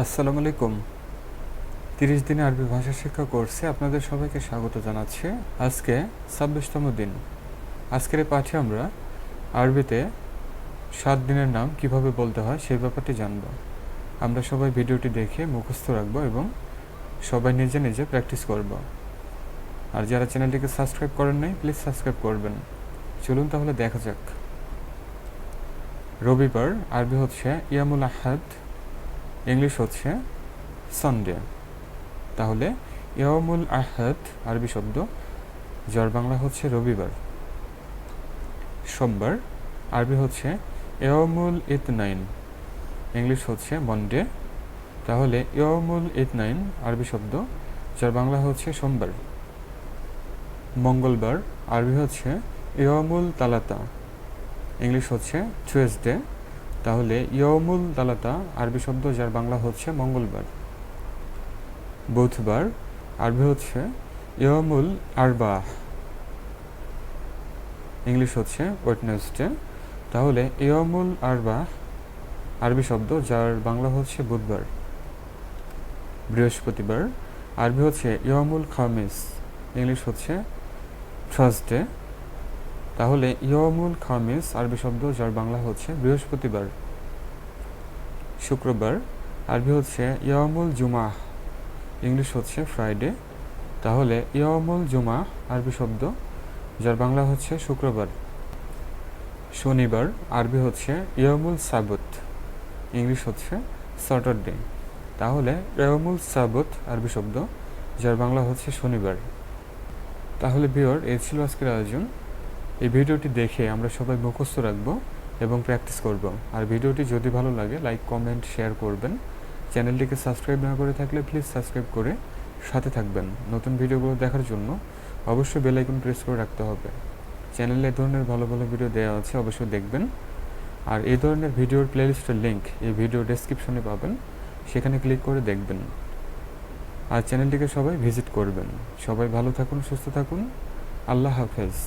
আসসালামু আলাইকুম। 30 দিনে আরবি ভাষা শিক্ষা কোর্সে আপনাদের সবাইকে স্বাগত জানাচ্ছি। আজকে 26তম দিন। আজকের এই পাঠে আমরা আরবিতে 7 দিনের নাম কিভাবে বলতে হয় সেই ব্যাপারটি জানব। আমরা সবাই ভিডিওটি দেখে মুখস্থ রাখবো এবং সবাই নিজে নিজে প্র্যাকটিস করব। আর যারা চ্যানেলটিকে সাবস্ক্রাইব করেন নাই, প্লিজ সাবস্ক্রাইব করবেন। চলুন তাহলে দেখা যাক। রবিবার আরবি হচ্ছে ইয়ামুল আহাদ, ইংলিশ হচ্ছে সানডে। তাহলে ইয়ামুল আহাদ আরবি শব্দ, যার বাংলা হচ্ছে রবিবার। সোমবার আরবি হচ্ছে ইয়ামুল ইতনাইন, ইংলিশ হচ্ছে মন্ডে। তাহলে ইয়ামুল ইতনাইন আরবি শব্দ, যার বাংলা হচ্ছে সোমবার। মঙ্গলবার আরবি হচ্ছে ইয়ামুল তালাতা, ইংলিশ হচ্ছে টুয়েসডে। তাহলে ইয়ামুল তালাতা আরবি শব্দ, যার বাংলা হচ্ছে মঙ্গলবার। বুধবার আরবি হচ্ছে ইয়ামুল আরবাহ, ইংলিশ হচ্ছে ওয়েডনেসডে। তাহলে ইয়ামুল আরবাহ আরবি শব্দ, যার বাংলা হচ্ছে বুধবার। বৃহস্পতিবার আরবি হচ্ছে ইয়ামুল খামিস, ইংলিশ হচ্ছে থার্সডে। তাহলে ইয়ামুল খামিস আরবি শব্দ, যার বাংলা হচ্ছে বৃহস্পতিবার। শুক্রবার আরবি হচ্ছে ইয়ামুল জুমাহ, ইংলিশ হচ্ছে ফ্রাইডে। তাহলে ইয়ামুল জুমাহ আরবি শব্দ, যার বাংলা হচ্ছে শুক্রবার। শনিবার আরবি হচ্ছে ইয়ামুল সাবত, ইংলিশ হচ্ছে স্যাটারডে। তাহলে ইয়ামুল সাবত আরবি শব্দ, যার বাংলা হচ্ছে শনিবার। তাহলে ভিউয়ার, এই ছিল আজকের আয়োজন। এই ভিডিওটি দেখে আমরা সবাই মুখস্থ রাখবো এবং প্র্যাকটিস করব। আর ভিডিওটি যদি ভালো লাগে লাইক, কমেন্ট, শেয়ার করবেন। চ্যানেলটিকে সাবস্ক্রাইব না করে থাকলে প্লিজ সাবস্ক্রাইব করে সাথে থাকবেন। নতুন ভিডিওগুলো দেখার জন্য অবশ্যই বেল আইকন প্রেস করে রাখতে হবে। চ্যানেলে এই ধরনের ভালো ভালো ভিডিও দেওয়া আছে, অবশ্যই দেখবেন। আর এই ধরনের ভিডিওর প্লেলিস্টের লিঙ্ক এই ভিডিও ডেসক্রিপশনে পাবেন, সেখানে ক্লিক করে দেখবেন। আর চ্যানেলটিকে সবাই ভিজিট করবেন। সবাই ভালো থাকুন, সুস্থ থাকুন। আল্লাহ হাফেজ।